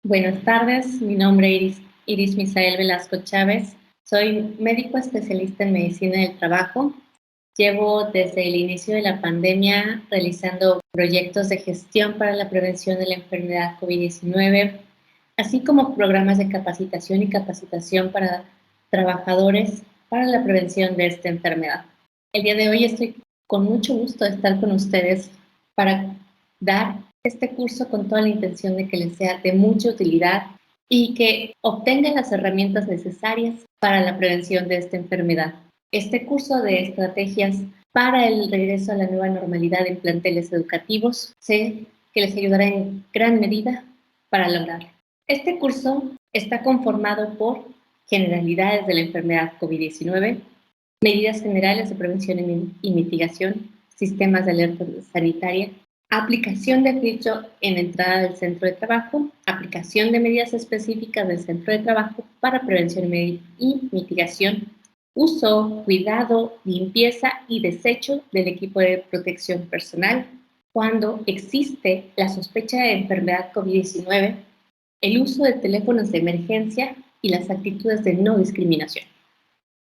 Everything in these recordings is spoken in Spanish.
Buenas tardes, mi nombre es Iris Misael Velasco Chávez. Soy médico especialista en medicina del trabajo. Llevo desde el inicio de la pandemia realizando proyectos de gestión para la prevención de la enfermedad COVID-19, así como programas de capacitación y capacitación para trabajadores para la prevención de esta enfermedad. El día de hoy estoy con mucho gusto de estar con ustedes para dar este curso con toda la intención de que les sea de mucha utilidad y que obtengan las herramientas necesarias para la prevención de esta enfermedad. Este curso de estrategias para el regreso a la nueva normalidad en planteles educativos sé que les ayudará en gran medida para lograrlo. Este curso está conformado por generalidades de la enfermedad COVID-19, medidas generales de prevención y mitigación, sistemas de alerta sanitaria, aplicación de filtro en entrada del centro de trabajo, aplicación de medidas específicas del centro de trabajo para prevención y mitigación, uso, cuidado, limpieza y desecho del equipo de protección personal cuando existe la sospecha de enfermedad COVID-19, el uso de teléfonos de emergencia y las actitudes de no discriminación.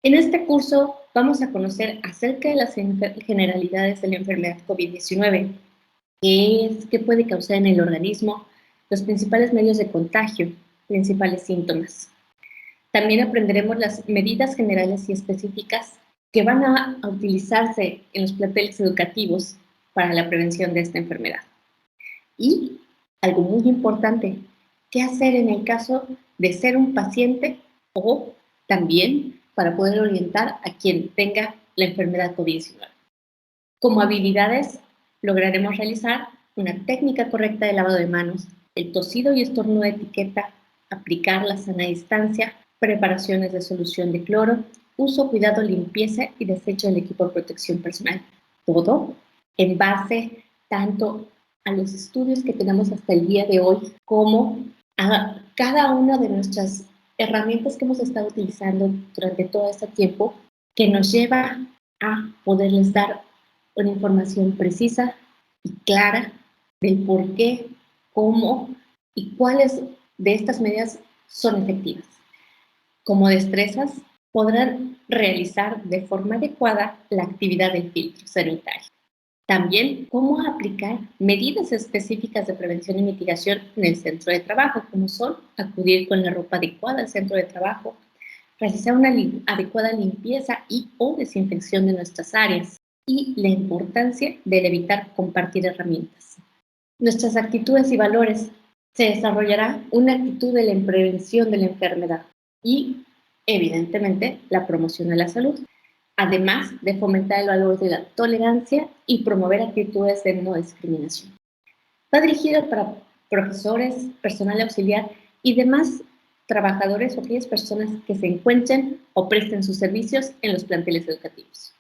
En este curso vamos a conocer acerca de las generalidades de la enfermedad COVID-19, qué puede causar en el organismo, los principales medios de contagio, principales síntomas. También aprenderemos las medidas generales y específicas que van a utilizarse en los planteles educativos para la prevención de esta enfermedad. Y algo muy importante, qué hacer en el caso de ser un paciente o también para poder orientar a quien tenga la enfermedad COVID-19. Como habilidades, lograremos realizar una técnica correcta de lavado de manos, el tosido y estornudo de etiqueta, aplicar la sana distancia, preparaciones de solución de cloro, uso, cuidado, limpieza y desecho del equipo de protección personal. Todo en base tanto a los estudios que tenemos hasta el día de hoy como a cada una de nuestras herramientas que hemos estado utilizando durante todo este tiempo que nos lleva a poderles dar una información precisa y clara del por qué, cómo y cuáles de estas medidas son efectivas. Como destrezas, podrán realizar de forma adecuada la actividad del filtro sanitario. También, cómo aplicar medidas específicas de prevención y mitigación en el centro de trabajo, como son acudir con la ropa adecuada al centro de trabajo, realizar una adecuada limpieza y o desinfección de nuestras áreas y la importancia de evitar compartir herramientas. Nuestras actitudes y valores. Se desarrollará una actitud de la prevención de la enfermedad y, evidentemente, la promoción de la salud, además de fomentar el valor de la tolerancia y promover actitudes de no discriminación. Va dirigido para profesores, personal auxiliar y demás trabajadores o aquellas personas que se encuentren o presten sus servicios en los planteles educativos.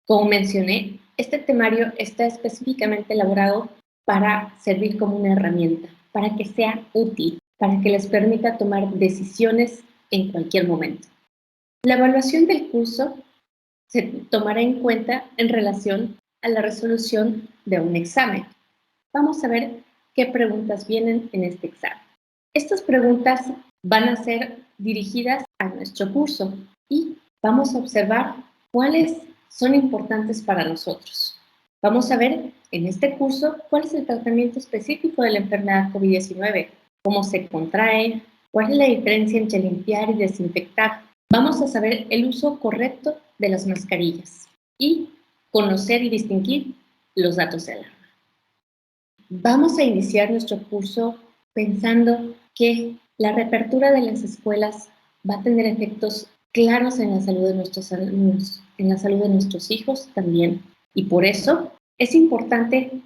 Como mencioné, este temario está específicamente elaborado para servir como una herramienta, para que sea útil, para que les permita tomar decisiones en cualquier momento. La evaluación del curso se tomará en cuenta en relación a la resolución de un examen. Vamos a ver qué preguntas vienen en este examen. Estas preguntas van a ser dirigidas a nuestro curso y vamos a observar cuáles son importantes para nosotros. Vamos a ver en este curso cuál es el tratamiento específico de la enfermedad COVID-19, cómo se contrae, cuál es la diferencia entre limpiar y desinfectar. Vamos a saber el uso correcto de las mascarillas y conocer y distinguir los datos de alarma. Vamos a iniciar nuestro curso pensando que la reapertura de las escuelas va a tener efectos claros en la salud de nuestros alumnos, en la salud de nuestros hijos también. Y por eso es importante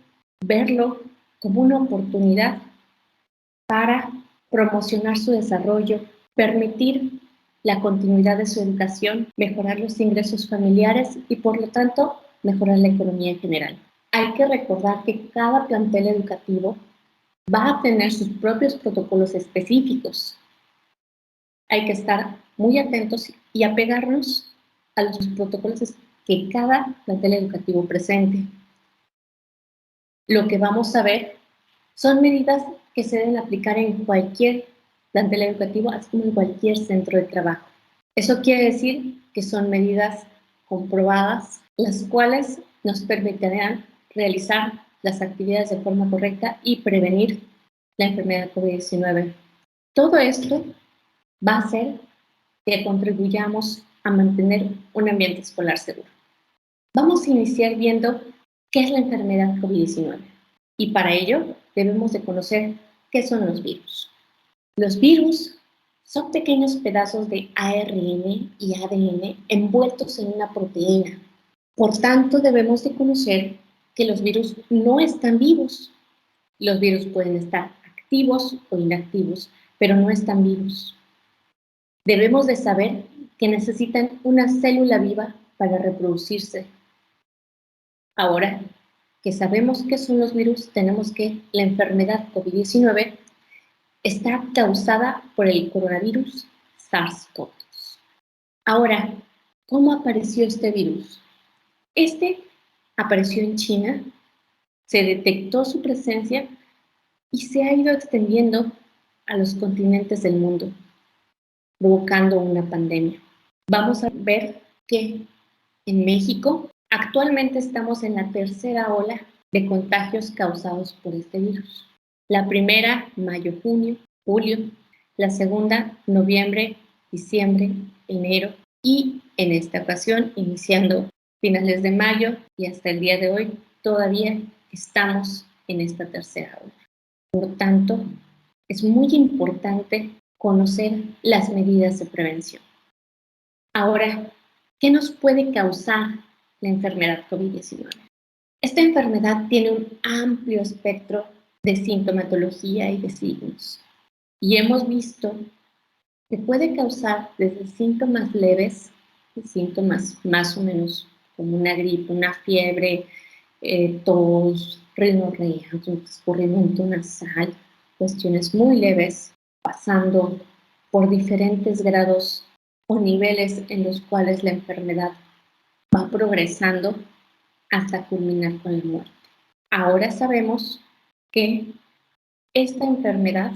verlo como una oportunidad para promocionar su desarrollo, permitir la continuidad de su educación, mejorar los ingresos familiares y, por lo tanto, mejorar la economía en general. Hay que recordar que cada plantel educativo va a tener sus propios protocolos específicos. Hay que estar muy atentos y apegarnos a los protocolos que cada plantel educativo presente. Lo que vamos a ver son medidas que se deben aplicar en cualquier plantel educativo, así como en cualquier centro de trabajo. Eso quiere decir que son medidas comprobadas, las cuales nos permitirán realizar las actividades de forma correcta y prevenir la enfermedad COVID-19. Todo esto va a hacer que contribuyamos a mantener un ambiente escolar seguro. Vamos a iniciar viendo qué es la enfermedad COVID-19 y para ello debemos de conocer qué son los virus. Los virus son pequeños pedazos de ARN y ADN envueltos en una proteína. Por tanto, debemos de conocer que los virus no están vivos. Los virus pueden estar activos o inactivos, pero no están vivos. Debemos de saber que necesitan una célula viva para reproducirse. Ahora que sabemos qué son los virus, tenemos que la enfermedad COVID-19 está causada por el coronavirus SARS-CoV-2. Ahora, ¿cómo apareció este virus? Este apareció en China, se detectó su presencia y se ha ido extendiendo a los continentes del mundo, provocando una pandemia. Vamos a ver que en México actualmente estamos en la tercera ola de contagios causados por este virus. La primera, mayo, junio, julio. La segunda, noviembre, diciembre, enero. Y en esta ocasión, iniciando finales de mayo y hasta el día de hoy, todavía estamos en esta tercera ola. Por tanto, es muy importante conocer las medidas de prevención. Ahora, ¿qué nos puede causar la enfermedad COVID-19? Esta enfermedad tiene un amplio espectro de sintomatología y de signos. Y hemos visto que puede causar desde síntomas leves, síntomas más o menos como una gripe, una fiebre, tos, rinorrea, un escurrimiento nasal, cuestiones muy leves, pasando por diferentes grados o niveles en los cuales la enfermedad va progresando hasta culminar con la muerte. Ahora sabemos que esta enfermedad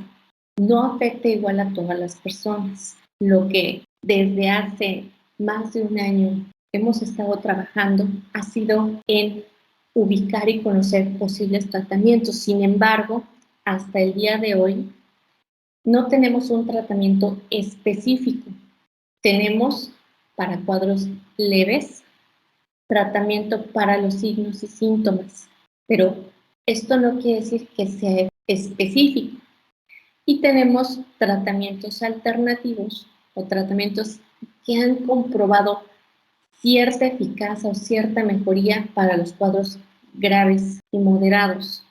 no afecta igual a todas las personas. Lo que desde hace más de un año hemos estado trabajando ha sido en ubicar y conocer posibles tratamientos. Sin embargo, hasta el día de hoy no tenemos un tratamiento específico. Tenemos para cuadros leves tratamiento para los signos y síntomas, pero esto no quiere decir que sea específico. Y tenemos tratamientos alternativos o tratamientos que han comprobado cierta eficacia o cierta mejoría para los cuadros graves y moderados,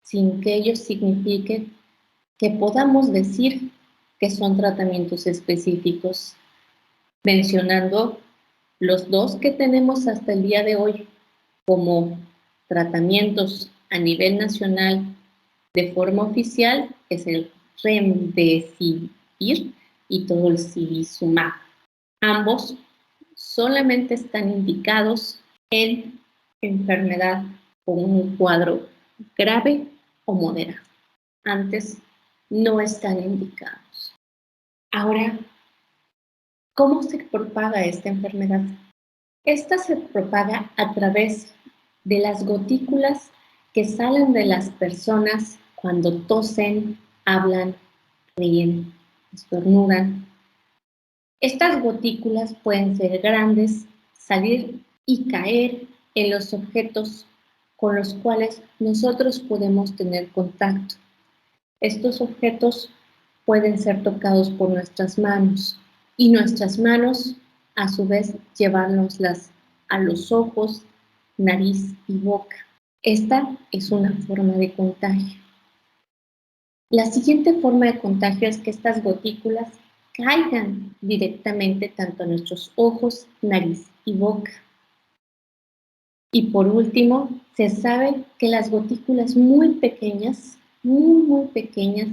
sin que ello signifique que podamos decir que son tratamientos específicos, mencionando los dos que tenemos hasta el día de hoy como tratamientos a nivel nacional de forma oficial, es el Remdesivir y Tocilizumab. Ambos solamente están indicados en enfermedad con un cuadro grave o moderado. Antes no están indicados. Ahora, ¿cómo se propaga esta enfermedad? Esta se propaga a través de las gotículas que salen de las personas cuando tosen, hablan, ríen, estornudan. Estas gotículas pueden ser grandes, salir y caer en los objetos con los cuales nosotros podemos tener contacto. Estos objetos pueden ser tocados por nuestras manos y nuestras manos a su vez llevárnoslas a los ojos, nariz y boca. Esta es una forma de contagio. La siguiente forma de contagio es que estas gotículas caigan directamente tanto a nuestros ojos, nariz y boca. Y por último, se sabe que las gotículas muy pequeñas, muy pequeñas,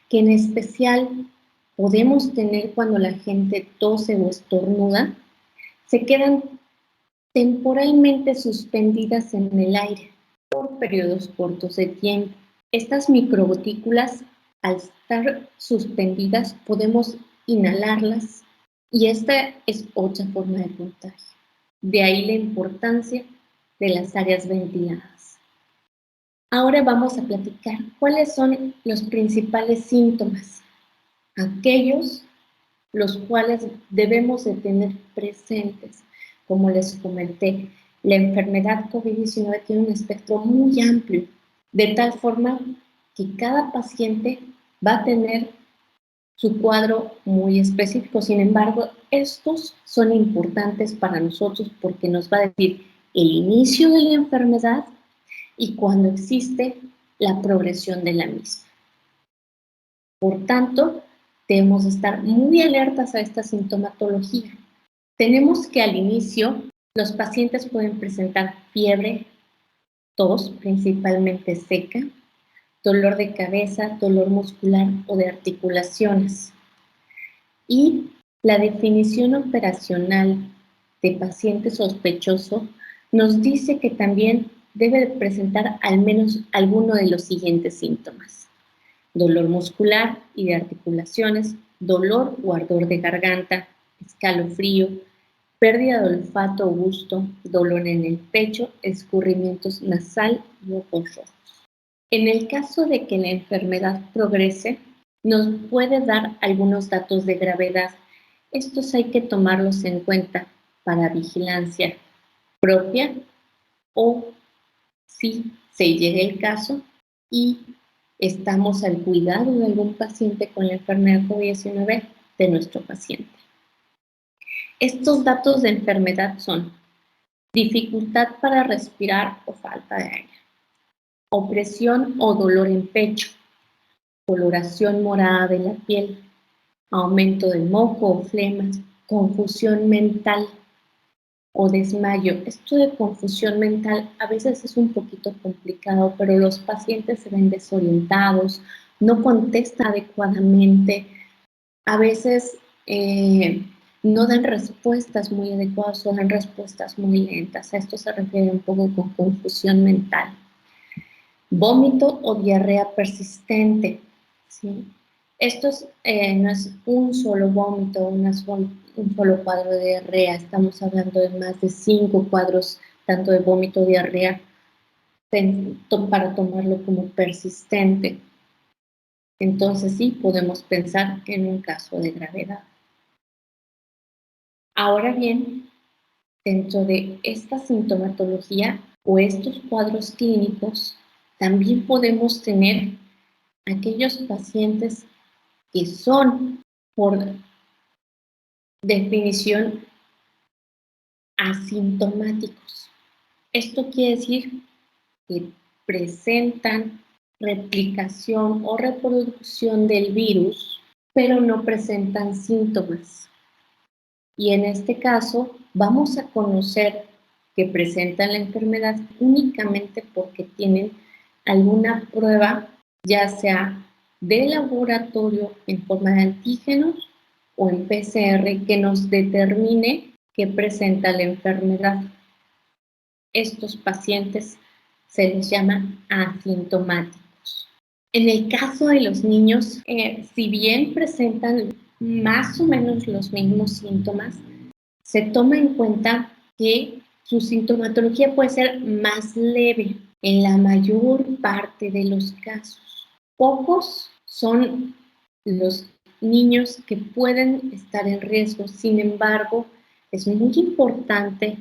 que en especial podemos tener cuando la gente tose o estornuda, se quedan temporalmente suspendidas en el aire por periodos cortos de tiempo. Estas microgotículas Al estar suspendidas podemos inhalarlas y esta es otra forma de contagio. De ahí la importancia de las áreas ventiladas. Ahora vamos a platicar cuáles son los principales síntomas, aquellos los cuales debemos de tener presentes. Como les comenté, la enfermedad COVID-19 tiene un espectro muy amplio, de tal forma que cada paciente va a tener su cuadro muy específico. Sin embargo, estos son importantes para nosotros porque nos va a decir el inicio de la enfermedad y cuando existe la progresión de la misma. Por tanto, debemos estar muy alertas a esta sintomatología. Tenemos que al inicio los pacientes pueden presentar fiebre, tos, principalmente seca, dolor de cabeza, dolor muscular o de articulaciones. Y la definición operacional de paciente sospechoso nos dice que también debe de presentar al menos alguno de los siguientes síntomas: dolor muscular y de articulaciones, dolor o ardor de garganta, escalofrío, pérdida de olfato o gusto, dolor en el pecho, escurrimientos nasal y ojos rojos. En el caso de que la enfermedad progrese, nos puede dar algunos datos de gravedad. Estos hay que tomarlos en cuenta para vigilancia propia o si se llega el caso y estamos al cuidado de algún paciente con la enfermedad COVID-19 de nuestro paciente. Estos datos de enfermedad son dificultad para respirar o falta de aire, opresión o dolor en pecho, coloración morada de la piel, aumento del moco o flemas, confusión mental o desmayo. Esto de confusión mental a veces es un poquito complicado, pero los pacientes se ven desorientados, no contestan adecuadamente, a veces no dan respuestas muy adecuadas o dan respuestas muy lentas. A esto se refiere un poco con confusión mental. Vómito o diarrea persistente, ¿sí? Esto no es un solo vómito, un solo cuadro de diarrea. Estamos hablando de más de 5 cuadros, tanto de vómito o diarrea, para tomarlo como persistente. Entonces sí, podemos pensar en un caso de gravedad. Ahora bien, dentro de esta sintomatología o estos cuadros clínicos, también podemos tener aquellos pacientes que son, por definición, asintomáticos. Esto quiere decir que presentan replicación o reproducción del virus, pero no presentan síntomas. Y en este caso vamos a conocer que presentan la enfermedad únicamente porque tienen alguna prueba, ya sea de laboratorio en forma de antígenos o en PCR, que nos determine que presenta la enfermedad. Estos pacientes se les llama asintomáticos. En el caso de los niños, si bien presentan más o menos los mismos síntomas, se toma en cuenta que su sintomatología puede ser más leve en la mayor parte de los casos. Pocos son los niños que pueden estar en riesgo. Sin embargo, es muy importante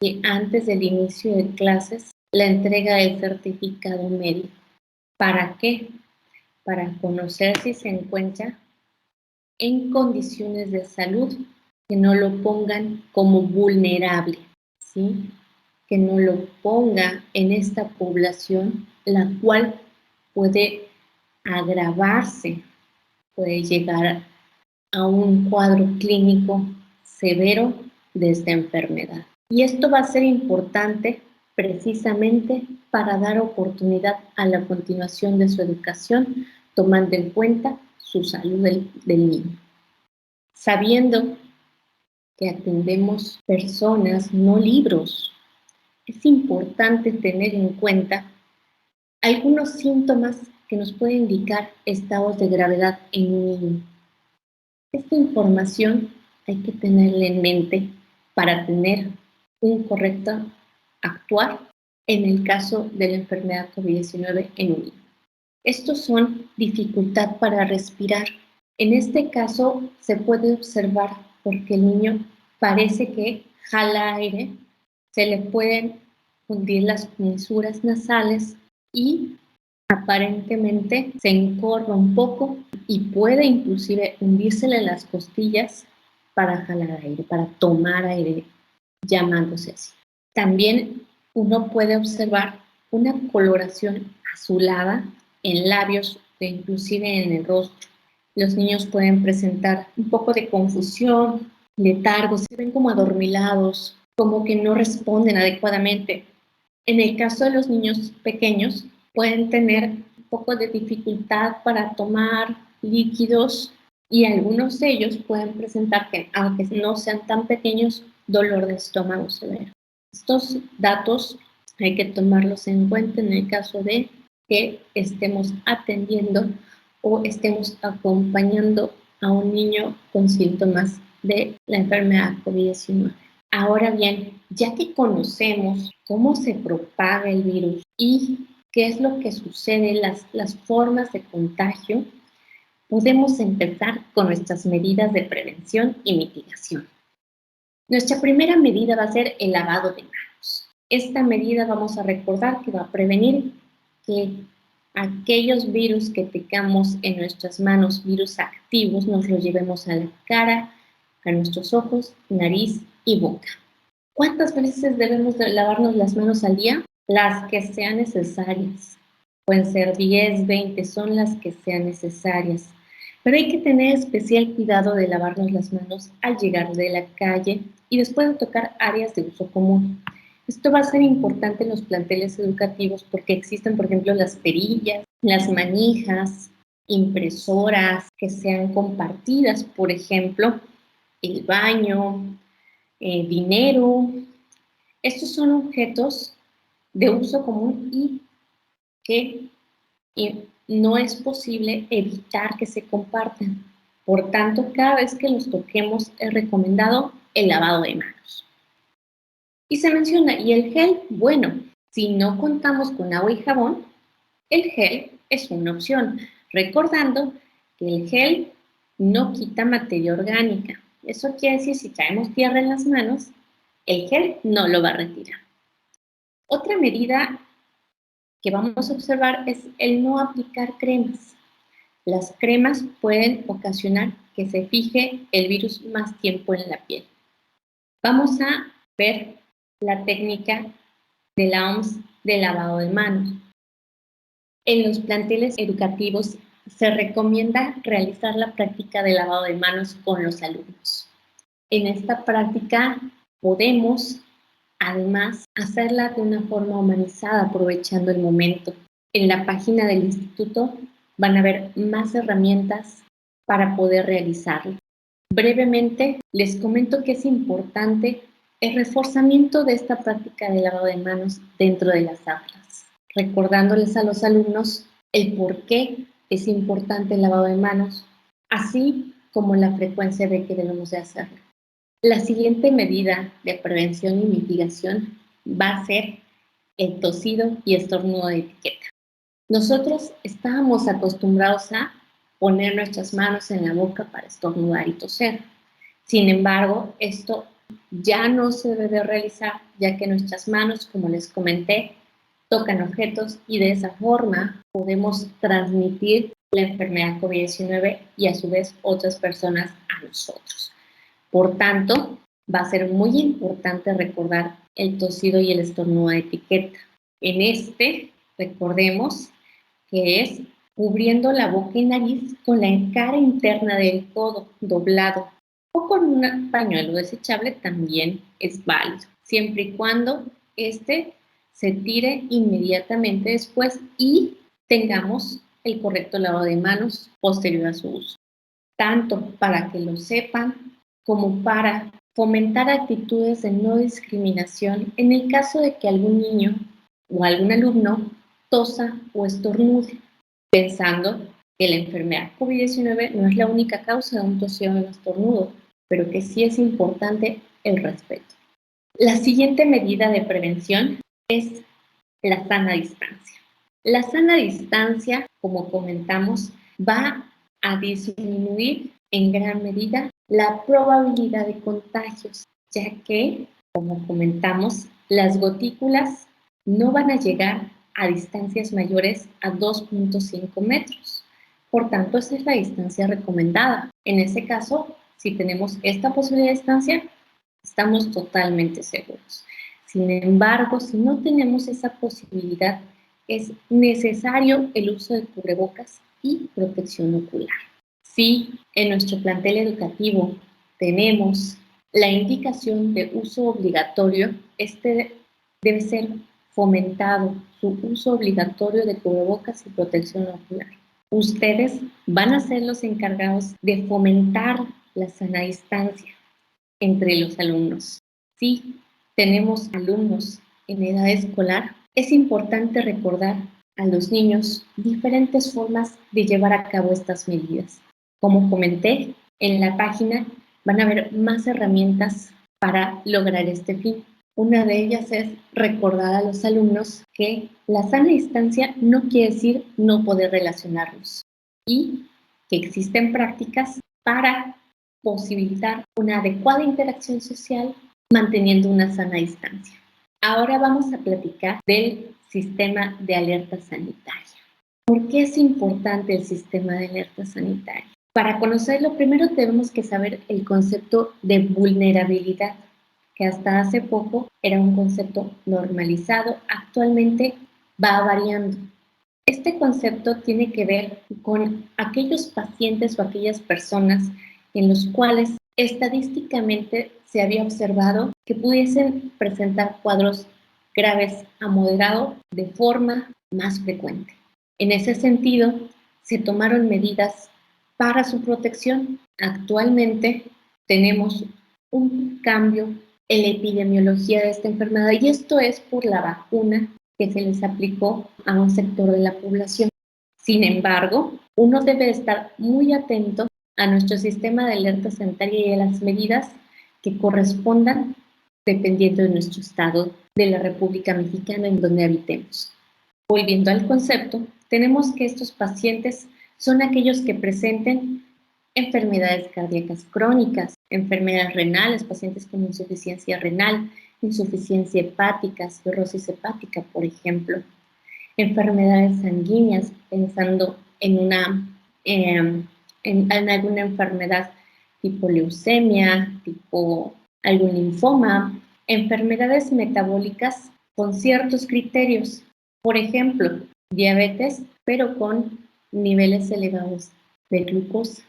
que antes del inicio de clases la entrega del certificado médico. ¿Para qué? Para conocer si se encuentra en condiciones de salud que no lo pongan como vulnerable, ¿sí? Que no lo ponga en esta población, la cual puede agravarse, puede llegar a un cuadro clínico severo de esta enfermedad. Y esto va a ser importante precisamente para dar oportunidad a la continuación de su educación, tomando en cuenta su salud del niño. Sabiendo que atendemos personas, no libros, es importante tener en cuenta algunos síntomas que nos puede indicar estados de gravedad en un niño. Esta información hay que tenerla en mente para tener un correcto actuar en el caso de la enfermedad COVID-19 en un niño. Estos son dificultad para respirar. En este caso se puede observar porque el niño parece que jala aire, se le pueden hundir las comisuras nasales y aparentemente se encorva un poco y puede inclusive hundírsele las costillas para jalar aire, para tomar aire, llamándose así. También uno puede observar una coloración azulada en labios e inclusive en el rostro. Los niños pueden presentar un poco de confusión, letargo, se ven como adormilados, como que no responden adecuadamente. En el caso de los niños pequeños, pueden tener un poco de dificultad para tomar líquidos y algunos de ellos pueden presentar, que, aunque no sean tan pequeños, dolor de estómago severo. Estos datos hay que tomarlos en cuenta en el caso de que estemos atendiendo o estemos acompañando a un niño con síntomas de la enfermedad COVID-19. Ahora bien, ya que conocemos cómo se propaga el virus y qué es lo que sucede, las formas de contagio, podemos empezar con nuestras medidas de prevención y mitigación. Nuestra primera medida va a ser el lavado de manos. Esta medida vamos a recordar que va a prevenir que aquellos virus que tengamos en nuestras manos, virus activos, nos los llevemos a la cara, a nuestros ojos, nariz y boca. ¿Cuántas veces debemos de lavarnos las manos al día? Las que sean necesarias. Pueden ser 10, 20, son las que sean necesarias. Pero hay que tener especial cuidado de lavarnos las manos al llegar de la calle y después de tocar áreas de uso común. Esto va a ser importante en los planteles educativos porque existen, por ejemplo, las perillas, las manijas, impresoras que sean compartidas, por ejemplo, el baño, dinero. Estos son objetos de uso común y que no es posible evitar que se compartan. Por tanto, cada vez que los toquemos es recomendado el lavado de manos. Y se menciona, ¿y el gel? Bueno, si no contamos con agua y jabón, el gel es una opción, recordando que el gel no quita materia orgánica. Eso quiere decir, si traemos tierra en las manos, el gel no lo va a retirar. Otra medida que vamos a observar es el no aplicar cremas. Las cremas pueden ocasionar que se fije el virus más tiempo en la piel. Vamos a ver la técnica de la OMS de lavado de manos. En los planteles educativos se recomienda realizar la práctica de lavado de manos con los alumnos. En esta práctica podemos, además, hacerla de una forma humanizada, aprovechando el momento. En la página del instituto van a ver más herramientas para poder realizarlo. Brevemente, les comento que es importante el reforzamiento de esta práctica de lavado de manos dentro de las aulas, recordándoles a los alumnos el por qué es importante el lavado de manos, así como la frecuencia de que debemos de hacerlo. La siguiente medida de prevención y mitigación va a ser el tosido y estornudo de etiqueta. Nosotros estábamos acostumbrados a poner nuestras manos en la boca para estornudar y toser. Sin embargo, esto ya no se debe realizar, ya que nuestras manos, como les comenté, tocan objetos y de esa forma podemos transmitir la enfermedad COVID-19 y a su vez otras personas a nosotros. Por tanto, va a ser muy importante recordar el tosido y el estornudo de etiqueta. En este, recordemos que es cubriendo la boca y nariz con la cara interna del codo doblado o con un pañuelo desechable también es válido, siempre y cuando este se tire inmediatamente después y tengamos el correcto lavado de manos posterior a su uso, tanto para que lo sepan como para fomentar actitudes de no discriminación en el caso de que algún niño o algún alumno tosa o estornude. pensando que la enfermedad COVID-19 no es la única causa de un toseo o un estornudo, pero que sí es importante el respeto. La siguiente medida de prevención es la sana distancia. La sana distancia, como comentamos, va a disminuir en gran medida la probabilidad de contagios, ya que, como comentamos, las gotículas no van a llegar a distancias mayores a 2.5 metros. Por tanto, esa es la distancia recomendada. En ese caso, si tenemos esta posible distancia, estamos totalmente seguros. Sin embargo, si no tenemos esa posibilidad, es necesario el uso de cubrebocas y protección ocular. Si en nuestro plantel educativo tenemos la indicación de uso obligatorio, este debe ser fomentado, su uso obligatorio de cubrebocas y protección ocular. Ustedes van a ser los encargados de fomentar la sana distancia entre los alumnos. Si tenemos alumnos en edad escolar, es importante recordar a los niños diferentes formas de llevar a cabo estas medidas. Como comenté, en la página van a haber más herramientas para lograr este fin. Una de ellas es recordar a los alumnos que la sana distancia no quiere decir no poder relacionarnos y que existen prácticas para posibilitar una adecuada interacción social manteniendo una sana distancia. Ahora vamos a platicar del sistema de alerta sanitaria. ¿Por qué es importante el sistema de alerta sanitaria? Para conocerlo, primero tenemos que saber el concepto de vulnerabilidad, que hasta hace poco era un concepto normalizado, actualmente va variando. Este concepto tiene que ver con aquellos pacientes o aquellas personas en los cuales estadísticamente se había observado que pudiesen presentar cuadros graves a moderado de forma más frecuente. En ese sentido, se tomaron medidas para su protección. Actualmente tenemos un cambio en la epidemiología de esta enfermedad y esto es por la vacuna que se les aplicó a un sector de la población. Sin embargo, uno debe estar muy atento a nuestro sistema de alerta sanitaria y a las medidas que correspondan dependiendo de nuestro estado de la República Mexicana en donde habitemos. Volviendo al concepto, tenemos que estos pacientes son aquellos que presenten enfermedades cardíacas crónicas, enfermedades renales, pacientes con insuficiencia renal, insuficiencia hepática, cirrosis hepática, por ejemplo, enfermedades sanguíneas, pensando en alguna enfermedad tipo leucemia, tipo algún linfoma, enfermedades metabólicas con ciertos criterios, por ejemplo, diabetes, pero con niveles elevados de glucosa.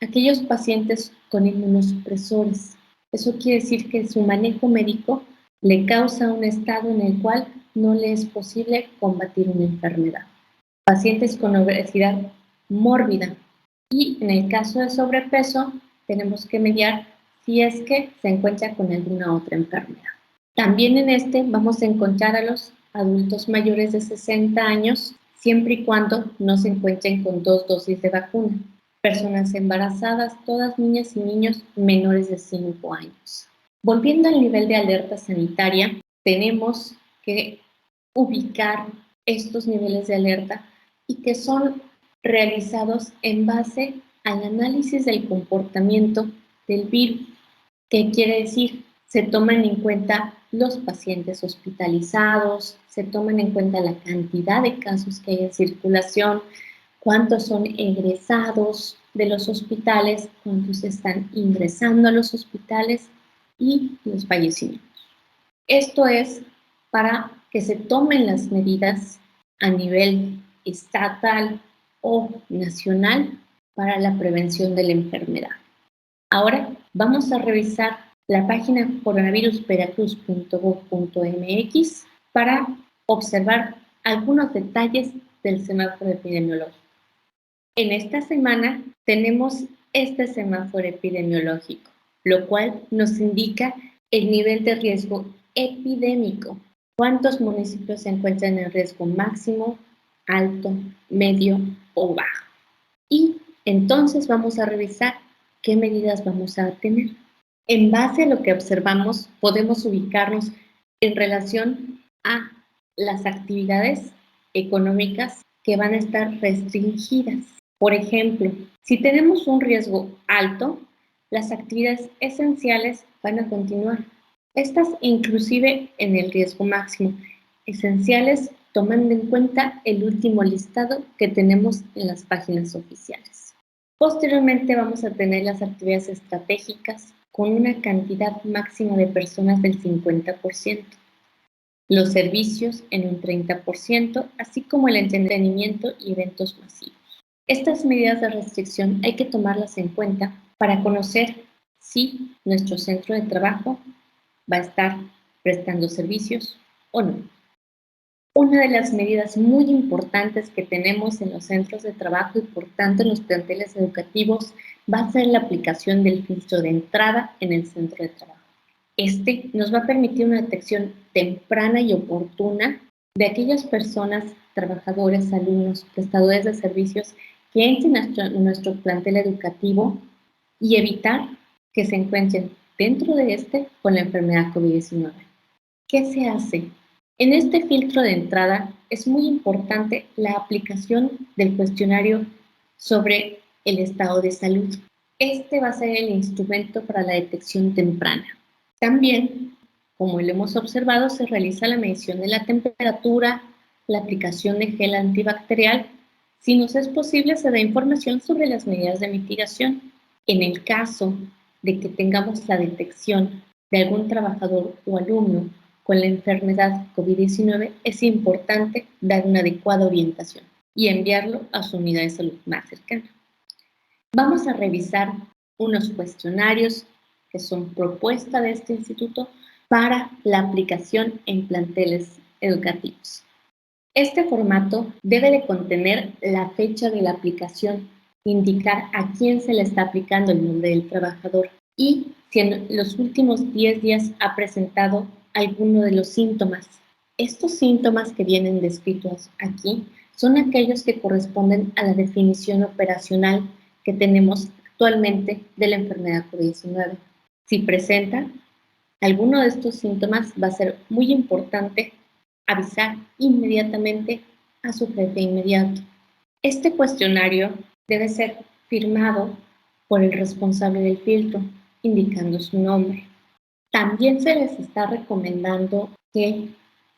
Aquellos pacientes con inmunosupresores. Eso quiere decir que su manejo médico le causa un estado en el cual no le es posible combatir una enfermedad. Pacientes con obesidad mórbida. Y en el caso de sobrepeso, tenemos que mediar si es que se encuentra con alguna otra enfermedad. También en este vamos a encontrar a los adultos mayores de 60 años, siempre y cuando no se encuentren con 2 dosis de vacuna. Personas embarazadas, todas niñas y niños menores de 5 años. Volviendo al nivel de alerta sanitaria, tenemos que ubicar estos niveles de alerta y que son realizados en base al análisis del comportamiento del virus. ¿Qué quiere decir? Se toman en cuenta los pacientes hospitalizados, se toman en cuenta la cantidad de casos que hay en circulación, cuántos son egresados de los hospitales, cuántos están ingresando a los hospitales y los fallecimientos. Esto es para que se tomen las medidas a nivel estatal o nacional para la prevención de la enfermedad. Ahora vamos a revisar la página coronavirusveracruz.gov.mx para observar algunos detalles del semáforo epidemiológico. En esta semana tenemos este semáforo epidemiológico, lo cual nos indica el nivel de riesgo epidémico. ¿Cuántos municipios se encuentran en riesgo máximo? alto, medio o bajo. Y entonces vamos a revisar qué medidas vamos a tener. En base a lo que observamos, podemos ubicarnos en relación a las actividades económicas que van a estar restringidas. Por ejemplo, si tenemos un riesgo alto, las actividades esenciales van a continuar. Estas inclusive en el riesgo máximo. Esenciales tomando en cuenta el último listado que tenemos en las páginas oficiales. Posteriormente vamos a tener las actividades estratégicas con una cantidad máxima de personas del 50%, los servicios en un 30%, así como el entretenimiento y eventos masivos. Estas medidas de restricción hay que tomarlas en cuenta para conocer si nuestro centro de trabajo va a estar prestando servicios o no. Una de las medidas muy importantes que tenemos en los centros de trabajo y por tanto en los planteles educativos va a ser la aplicación del filtro de entrada en el centro de trabajo. Este nos va a permitir una detección temprana y oportuna de aquellas personas, trabajadores, alumnos, prestadores de servicios que entren a nuestro plantel educativo y evitar que se encuentren dentro de este con la enfermedad COVID-19. ¿Qué se hace? En este filtro de entrada es muy importante la aplicación del cuestionario sobre el estado de salud. Este va a ser el instrumento para la detección temprana. También, como lo hemos observado, se realiza la medición de la temperatura, la aplicación de gel antibacterial. Si nos es posible, se da información sobre las medidas de mitigación. En el caso de que tengamos la detección de algún trabajador o alumno con la enfermedad COVID-19, es importante dar una adecuada orientación y enviarlo a su unidad de salud más cercana. Vamos a revisar unos cuestionarios que son propuesta de este instituto para la aplicación en planteles educativos. Este formato debe de contener la fecha de la aplicación, indicar a quién se le está aplicando el nombre del trabajador y si en los últimos 10 días ha presentado alguno de los síntomas. Estos síntomas que vienen descritos aquí son aquellos que corresponden a la definición operacional que tenemos actualmente de la enfermedad COVID-19. Si presenta alguno de estos síntomas, va a ser muy importante avisar inmediatamente a su jefe inmediato. Este cuestionario debe ser firmado por el responsable del filtro, indicando su nombre. También se les está recomendando que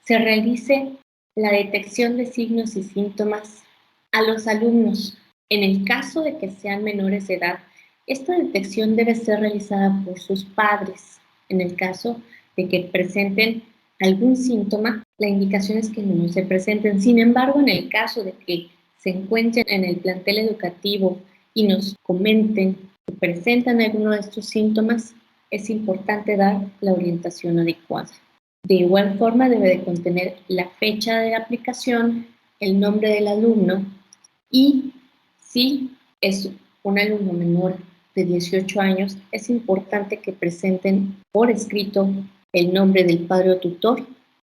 se realice la detección de signos y síntomas a los alumnos. En el caso de que sean menores de edad, esta detección debe ser realizada por sus padres. En el caso de que presenten algún síntoma, la indicación es que no se presenten. Sin embargo, en el caso de que se encuentren en el plantel educativo y nos comenten que presentan alguno de estos síntomas, es importante dar la orientación adecuada. De igual forma, debe de contener la fecha de aplicación, el nombre del alumno y si es un alumno menor de 18 años, es importante que presenten por escrito el nombre del padre o tutor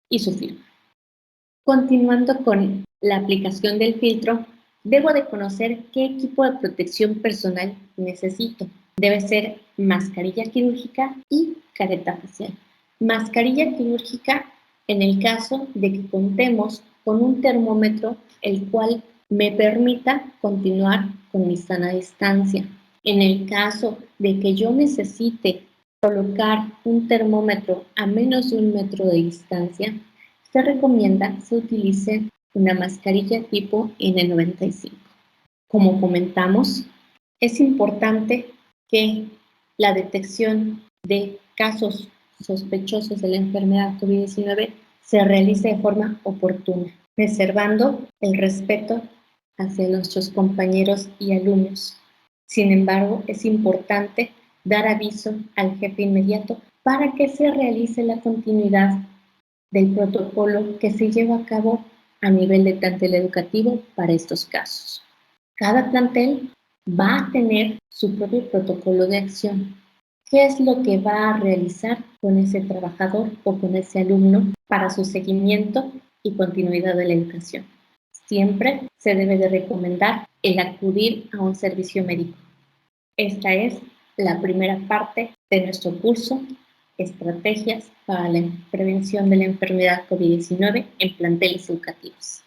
y su firma. Continuando con la aplicación del filtro, debo de conocer qué equipo de protección personal necesito. Debe ser mascarilla quirúrgica y careta facial. Mascarilla quirúrgica en el caso de que contemos con un termómetro el cual me permita continuar con mi sana distancia. En el caso de que yo necesite colocar un termómetro a menos de 1 metro de distancia, se recomienda se utilice una mascarilla tipo N95. Como comentamos, es importante que la detección de casos sospechosos de la enfermedad COVID-19 se realice de forma oportuna, preservando el respeto hacia nuestros compañeros y alumnos. Sin embargo, es importante dar aviso al jefe inmediato para que se realice la continuidad del protocolo que se lleva a cabo a nivel de plantel educativo para estos casos. Cada plantel va a tener su propio protocolo de acción. ¿Qué es lo que va a realizar con ese trabajador o con ese alumno para su seguimiento y continuidad de la educación? siempre se debe de recomendar el acudir a un servicio médico. Esta es la primera parte de nuestro curso, Estrategias para la prevención de la enfermedad COVID-19 en planteles educativos.